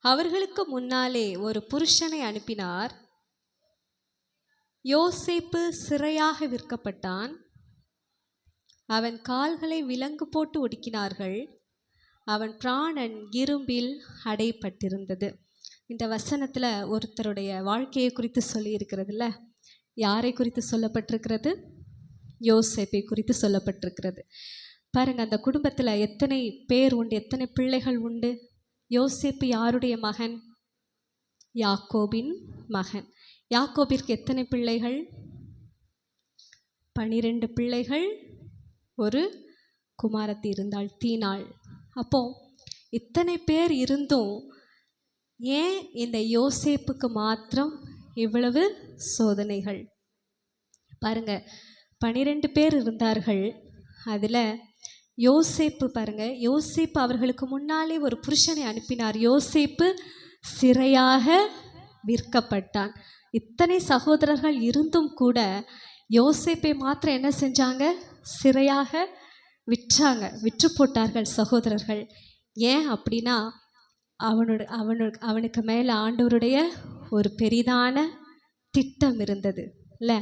அவர்களுக்கு முன்னாலே ஒரு புருஷனை அனுப்பினார். யோசேப்பு சிறையாக விற்கப்பட்டான். அவன் கால்களை விலங்கு போட்டு ஒடுக்கினார்கள். அவன் பிராணன் இரும்பில் அடைப்பட்டிருந்தது. இந்த வசனத்தில் ஒருத்தருடைய வாழ்க்கையை குறித்து சொல்லி இருக்கிறதுல, யாரை குறித்து சொல்லப்பட்டிருக்கிறது? யோசேப்பை குறித்து சொல்லப்பட்டிருக்கிறது. பாருங்க, அந்த குடும்பத்தில் எத்தனை பேர் உண்டு, எத்தனை பிள்ளைகள் உண்டு. யோசேப்பு யாருடைய மகன்? யாக்கோபின் மகன். யாக்கோபிற்கு எத்தனை பிள்ளைகள்? 12 பிள்ளைகள், ஒரு குமாரத்தி இருந்தாள், தீனாள். அப்போ இத்தனை பேர் இருந்தும் ஏன் இந்த யோசேப்புக்கு மாத்திரம் இவ்வளவு சோதனைகள்? பாருங்க, 12 பேர் இருந்தார்கள். அதில் யோசேப்பு பாருங்க, யோசேப்பு அவர்களுக்கு முன்னாலே ஒரு புருஷனை அனுப்பினார். யோசேப்பு சிறையாக விற்கப்பட்டான். இத்தனை சகோதரர்கள் இருந்தும் கூட யோசேப்பை மாத்திரம் என்ன செஞ்சாங்க? சிறையாக விற்றாங்க, விற்று போட்டார்கள் சகோதரர்கள். ஏன் அப்படின்னா, அவனுக்கு மேலே ஆண்டவருடைய ஒரு பெரிதான திட்டம் இருந்தது இல்லை?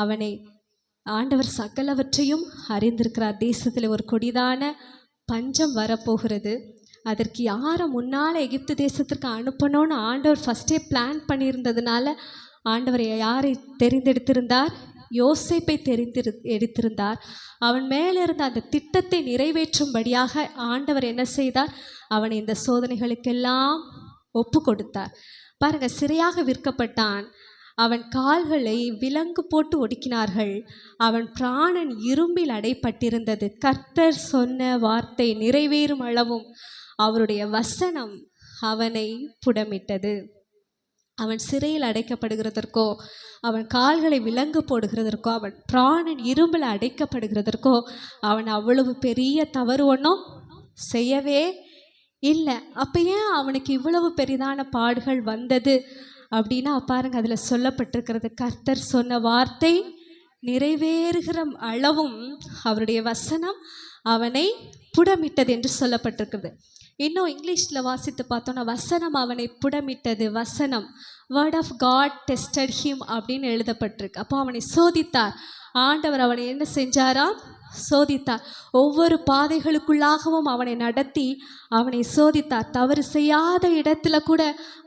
அவனை ஆண்டவர் சகலவற்றையும் அறிந்திருக்கிறார். தேசத்தில் ஒரு கொடிதான பஞ்சம் வரப்போகிறது. அதற்கு யாரை முன்னால் எகிப்து தேசத்திற்கு அனுப்பணும்னு ஆண்டவர் ஃபஸ்ட்டே பிளான் பண்ணியிருந்ததுனால ஆண்டவர் யாரை தெரிந்தெடுத்திருந்தார்? யோசேப்பை எடுத்திருந்தார். அவன் மேலே இருந்த அந்த திட்டத்தை நிறைவேற்றும்படியாக ஆண்டவர் என்ன செய்தார்? அவனை இந்த சோதனைகளுக்கெல்லாம் ஒப்பு கொடுத்தார். பாருங்க, சிறையாக விற்கப்பட்டான். அவன் கால்களை விலங்கு போட்டு ஒடுக்கினார்கள். அவன் பிராணன் இரும்பில் அடைப்பட்டிருந்தது. கர்த்தர் சொன்ன வார்த்தை நிறைவேறும் அளவும் அவருடைய வசனம் அவனை புடமிட்டது. அவன் சிறையில் அடைக்கப்படுகிறதற்கோ, அவன் கால்களை விலங்கு போடுகிறதற்கோ, அவன் பிராணன் இரும்பில் அடைக்கப்படுகிறதற்கோ அவன் அவ்வளவு பெரிய தவறு ஒன்றும் செய்யவே இல்லை. அப்போ ஏன் அவனுக்கு இவ்வளவு பெரிதான பாடுகள் வந்தது அப்படின்னா பாருங்க, அதில் சொல்லப்பட்டிருக்கிறது, கர்த்தர் சொன்ன வார்த்தை நிறைவேறுகிற அளவும் அவருடைய வசனம் அவனை புடமிட்டது என்று சொல்லப்பட்டிருக்கிறது. இன்னும் இங்கிலீஷில் வாசித்து பார்த்தோன்னா, வசனம் அவனை புடமிட்டது. வசனம், word of God tested him அப்படின்னு எழுதப்பட்டிருக்கு. அப்போ அவனை சோதித்தார் ஆண்டவர். அவனை என்ன செஞ்சாராம்? சோதித்தார். ஒவ்வொரு பாதைகளுக்குள்ளாகவும் அவனை நடத்தி அவனை சோதித்தார். தவறு செய்யாத இடத்துல கூட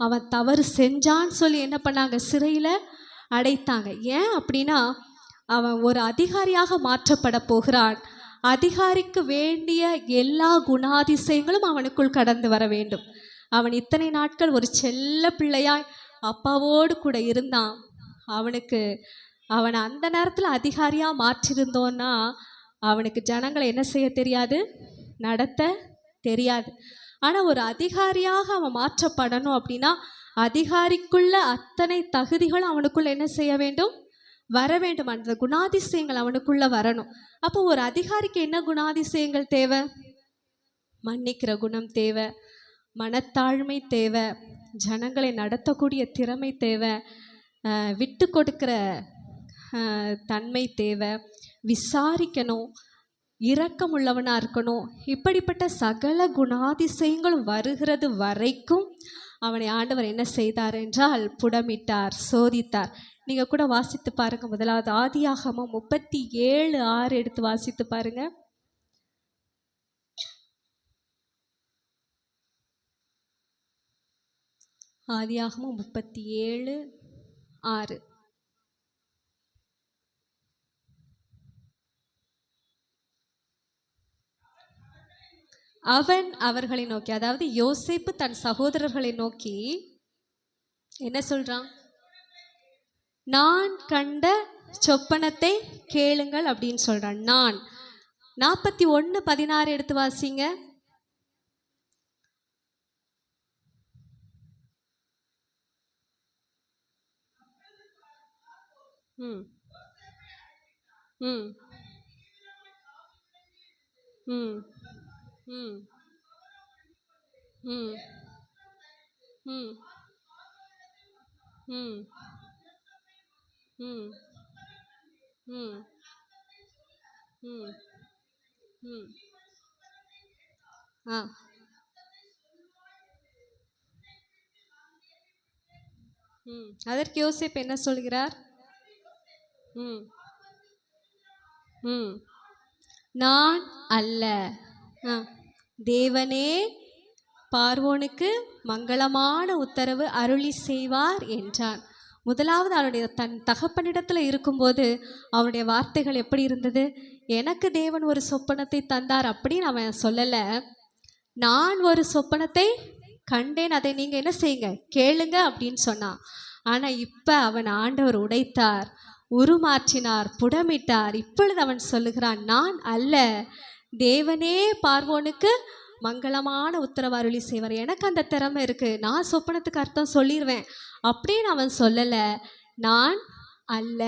அவன் தவறு செஞ்சான்னு சொல்லி என்ன பண்ணாங்க? சிறையில் அடைத்தாங்க. ஏன் அப்படின்னா, அவன் ஒரு அதிகாரியாக மாற்றப்பட போகிறான். அதிகாரிக்கு வேண்டிய எல்லா குணாதிசயங்களும் அவனுக்குள் கடந்து வர வேண்டும். அவன் இத்தனை நாட்கள் ஒரு செல்ல பிள்ளையாய் அப்பாவோடு கூட இருந்தான். அவனை அந்த நேரத்தில் அதிகாரியாக மாற்றிருந்தோன்னா அவனுக்கு ஜனங்களை என்ன செய்ய தெரியாது? நடத்த தெரியாது. ஆனால் ஒரு அதிகாரியாக அவன் மாற்றப்படணும் அப்படின்னா அதிகாரிக்குள்ள அத்தனை தகுதிகளும் அவனுக்குள்ள என்ன செய்ய வேண்டும்? வர வேண்டும். அந்த குணாதிசயங்கள் அவனுக்குள்ள வரணும். அப்போ ஒரு அதிகாரிக்கு என்ன குணாதிசயங்கள் தேவை? மன்னிக்கிற குணம் தேவை, மனத்தாழ்மை தேவை, ஜனங்களை நடத்தக்கூடிய திறமை தேவை, விட்டு கொடுக்கிற தன்மை தேவை, விசாரிக்கணும், இரக்கம் உள்ளவனாக இருக்கணும். இப்படிப்பட்ட சகல குணாதிசயங்களும் வருகிறது வரைக்கும் அவனை ஆண்டவர் என்ன செய்தார் என்றால் புடமிட்டார், சோதித்தார். நீங்கள் கூட வாசித்து பாருங்கள். முதலாவது ஆதியாகமம் 37:6 எடுத்து வாசித்து பாருங்கள். ஆதியாகமம் 37:6. அவன் அவர்களை நோக்கி, அதாவது யோசேப்பு தன் சகோதரர்களை நோக்கி என்ன சொல்றான்? நான் கண்ட சொப்பனத்தை கேளுங்கள் அப்படின்னு சொல்றான். நான் 41:16 எடுத்து வாசிங்க. ம் ம் ம் ம் ம் ம் ம் ம் ம் ம் ம் ஆ அதற்கு யோசேப்பு என்ன சொல்கிறார்? ம் ம் நான் அல்ல, ஆ, தேவனே பார்வோனுக்கு மங்களமான உத்தரவு அருளி செய்வார் என்றான். முதலாவது அவனுடைய தன் தகப்பனிடத்தில் இருக்கும்போது அவனுடைய வார்த்தைகள் எப்படி இருந்தது? எனக்கு தேவன் ஒரு சொப்பனத்தை தந்தார் அப்படின்னு அவன் சொல்லலை. நான் ஒரு சொப்பனத்தை கண்டேன், அதை நீங்கள் என்ன செய்யுங்க, கேளுங்க அப்படின்னு சொன்னான். ஆனால் இப்போ அவன் ஆண்டவர் உடைத்தார், உருமாற்றினார், புடமிட்டார். இப்பொழுது அவன் சொல்லுகிறான், நான் அல்ல, தேவனே பார்வோனுக்கு மங்களமான உத்தரவு அருளி செய்வார். எனக்கு அந்த திறமை இருக்குது, நான் சொப்பனத்துக்கு அர்த்தம் சொல்லிடுவேன் அப்படின்னு அவன் சொல்லலை. நான் அல்ல.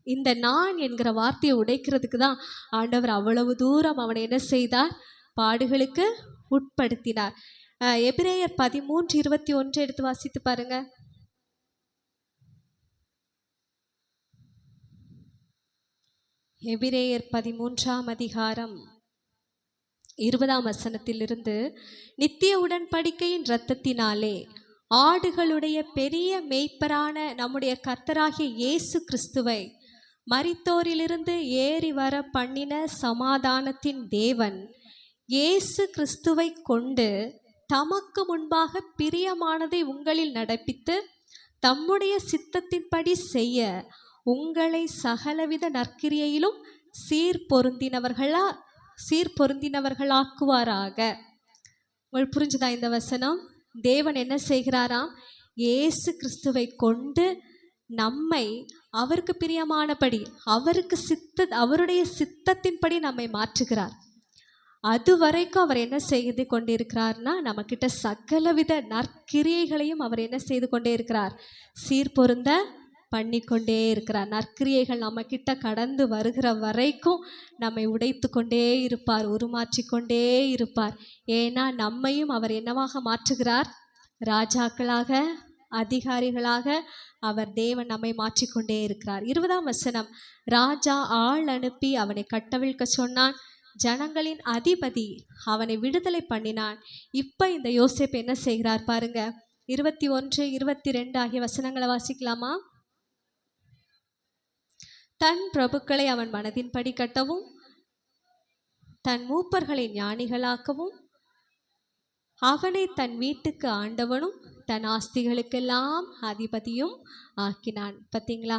இந்த நான் என்கிற வார்த்தையை உடைக்கிறதுக்கு தான் ஆண்டவர் அவ்வளவு தூரம் அவனை என்ன செய்தார்? பாடுகளுக்கு உட்படுத்தினார். எபிரேயர் 13:21 எடுத்து வாசித்து பாருங்க. எபிரேயர் 13ஆம் அதிகாரம் 20ஆம் வசனத்திலிருந்து, நித்திய உடன்படிக்கையின் இரத்தத்தினாலே ஆடுகளுடைய பெரிய மேய்ப்பரான நம்முடைய கர்த்தராகிய இயேசு கிறிஸ்துவை மரித்தோரிலிருந்து ஏறி வர பண்ணின சமாதானத்தின் தேவன் இயேசு கிறிஸ்துவை கொண்டு தமக்கு முன்பாக பிரியமானதை உங்களில் நடப்பித்து தம்முடைய சித்தத்தின்படி செய்ய உங்களை சகலவித நற்கிரியையிலும் சீர்பொருந்தினவர்களாக்குவாராக. உங்களுக்கு புரிஞ்சுதா இந்த வசனம்? தேவன் என்ன செய்கிறாராம்? இயேசு கிறிஸ்துவை கொண்டு நம்மை அவருக்கு பிரியமானபடி, அவருடைய சித்தத்தின்படி நம்மை மாற்றுகிறார். அது வரைக்கும் அவர் என்ன செய்து கொண்டிருக்கிறார்னா, நம்மக்கிட்ட சகலவித நற்கிரியைகளையும் அவர் என்ன செய்து கொண்டே இருக்கிறார்? சீர்பொருந்த பண்ணிக்கொண்டே இருக்கிறார். நற்கிரியைகள் நம்மக்கிட்ட கடந்து வருகிற வரைக்கும் நம்மை உடைத்து கொண்டே இருப்பார், உருமாற்றிக்கொண்டே இருப்பார். ஏன்னா நம்மையும் அவர் என்னவாக மாற்றுகிறார்? ராஜாக்களாக, அதிகாரிகளாக அவர் தேவன் நம்மை மாற்றிக்கொண்டே இருக்கிறார். 20ஆம் வசனம், ராஜா ஆள் அனுப்பி அவனை கட்டவிழ்க்க சொன்னான், ஜனங்களின் அதிபதி அவனை விடுதலை பண்ணினான். இப்போ இந்த யோசேப்பு என்ன செய்கிறார் பாருங்க. 21, 22 ஆகிய வசனங்களை வாசிக்கலாமா? தன் பிரபுக்களை அவன் மனதின்படி கட்டவும் தன் மூப்பர்களை ஞானிகளாக்கவும் அவனை தன் வீட்டுக்கு ஆண்டவனும் தன் ஆஸ்திகளுக்கெல்லாம் அதிபதியும் ஆக்கினான். பார்த்தீங்களா?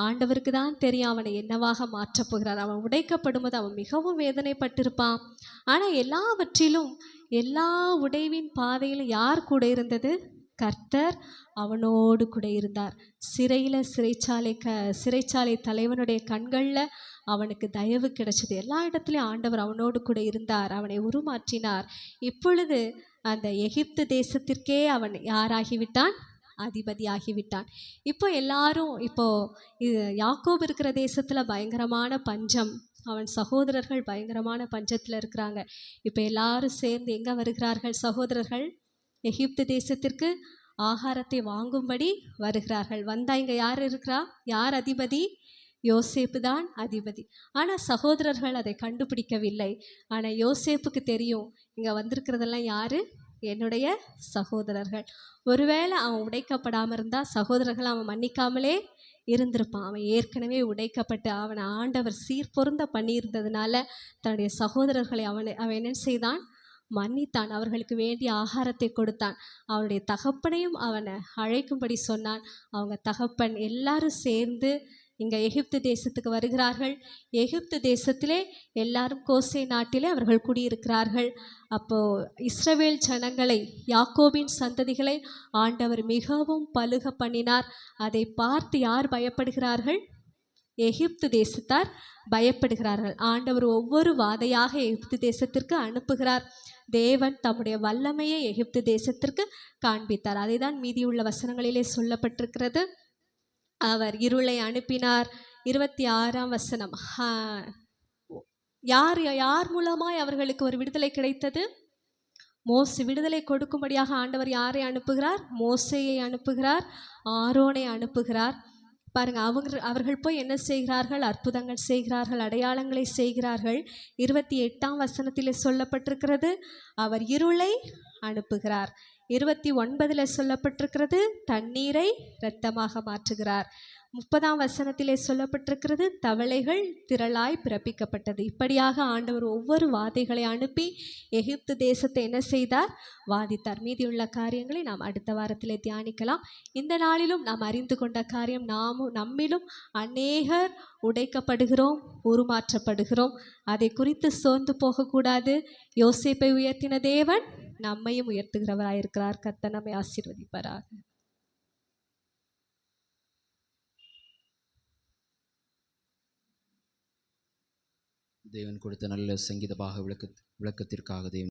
ஆண்டவருக்கு தான் தெரியும் அவனை என்னவாக மாற்றப் போகிறார். அவன் உடைக்கப்படும்போது அவன் மிகவும் வேதனைப்பட்டிருப்பான். ஆனால் எல்லாவற்றிலும், எல்லா உடைவின் பாதையிலும் யார் கூட இருந்தது? கர்த்தர் அவனோடு கூட இருந்தார். சிறைச்சாலை தலைவனுடைய கண்களில் அவனுக்கு தயவு கிடைச்சது. எல்லா இடத்துலையும் ஆண்டவர் அவனோடு கூட இருந்தார், அவனை உருமாற்றினார். இப்பொழுது அந்த எகிப்து தேசத்திற்கே அவன் யாராகிவிட்டான்? அதிபதி ஆகிவிட்டான். இப்போ எல்லாரும், யாக்கோபு இருக்கிற தேசத்தில் பயங்கரமான பஞ்சம், அவன் சகோதரர்கள் பயங்கரமான பஞ்சத்தில் இருக்கிறாங்க. இப்போ எல்லாரும் சேர்ந்து எங்கே வருகிறார்கள்? சகோதரர்கள் எகிப்து தேசத்திற்கு ஆகாரத்தை வாங்கும்படி வருகிறார்கள். வந்தா இங்கே யார் இருக்கிறா? யார் அதிபதி? யோசேப்பு தான் அதிபதி. ஆனால் சகோதரர்கள் அதை கண்டுபிடிக்கவில்லை. ஆனால் யோசேப்புக்கு தெரியும், இங்கே வந்திருக்கிறதெல்லாம் யார்? என்னுடைய சகோதரர்கள். ஒருவேளை அவன் உடைக்கப்படாமல் இருந்தால் சகோதரர்கள் அவன் மன்னிக்காமலே இருந்திருப்பான். அவன் ஏற்கனவே உடைக்கப்பட்டு அவனை ஆண்டவர் சீர்பொருந்த பண்ணியிருந்ததுனால தன்னுடைய சகோதரர்களை அவன் என்ன செய்தான்? மன்னித்தான். அவர்களுக்கு வேண்டிய ஆகாரத்தை கொடுத்தான். அவனுடைய தகப்பனையும் அவனை அழைக்கும்படி சொன்னான். அவங்க தகப்பன் எல்லாரும் சேர்ந்து இங்கே எகிப்து தேசத்துக்கு வருகிறார்கள். எகிப்து தேசத்திலே எல்லாரும் கோசே நாட்டிலே அவர்கள் குடியிருக்கிறார்கள். அப்போது இஸ்ரவேல் ஜனங்களை, யாக்கோபின் சந்ததிகளை ஆண்டவர் மிகவும் பலுக பண்ணினார். அதை பார்த்து யார் பயப்படுகிறார்கள்? எகிப்து தேசத்தார் பயப்படுகிறார்கள். ஆண்டவர் ஒவ்வொரு வாதையாக எகிப்து தேசத்திற்கு அனுப்புகிறார். தேவன் தம்முடைய வல்லமையை எகிப்து தேசத்திற்கு காண்பித்தார். அதை தான் மீதியுள்ள வசனங்களிலே சொல்லப்பட்டிருக்கிறது. அவர் இருளை அனுப்பினார். 26ஆம் வசனம், யார் மூலமாய் அவர்களுக்கு ஒரு விடுதலை கிடைத்தது? மோசே. விடுதலை கொடுக்கும்படியாக ஆண்டவர் யாரை அனுப்புகிறார்? மோசேயை அனுப்புகிறார், ஆரோனை அனுப்புகிறார். பாருங்க, அவர்கள் போய் என்ன செய்கிறார்கள்? அற்புதங்கள் செய்கிறார்கள், அடையாளங்களை செய்கிறார்கள். 28ஆம் வசனத்தில் சொல்லப்பட்டிருக்கிறது, அவர் இருளை அனுப்புகிறார். 29 சொல்லப்பட்டிருக்கிறது, தண்ணீரை இரத்தமாக மாற்றுகிறார். 30ஆம் வசனத்திலே சொல்லப்பட்டிருக்கிறது, தவளைகள் திரளாய் பிறப்பிக்கப்பட்டது. இப்படியாக ஆண்டவர் ஒவ்வொரு வாதைகளை அனுப்பி எகிப்து தேசத்தை என்ன செய்தார்? வாதித்தார். மீதியுள்ள காரியங்களை நாம் அடுத்த வாரத்திலே தியானிக்கலாம். இந்த நாளிலும் நாம் அறிந்து கொண்ட காரியம், நம்மிலும் அநேகர் உடைக்கப்படுகிறோம், உருமாற்றப்படுகிறோம். அதை குறித்து சோர்ந்து போகக்கூடாது. யோசேப்பை உயர்த்தின தேவன் நம்மையும் உயர்த்துகிறவராயிருக்கிறார். கர்த்தர் நம்மை ஆசீர்வதிப்பாராக. தேவன் கொடுத்த நல்ல சங்கீத பாக விளக்கத்திற்காக தேவன்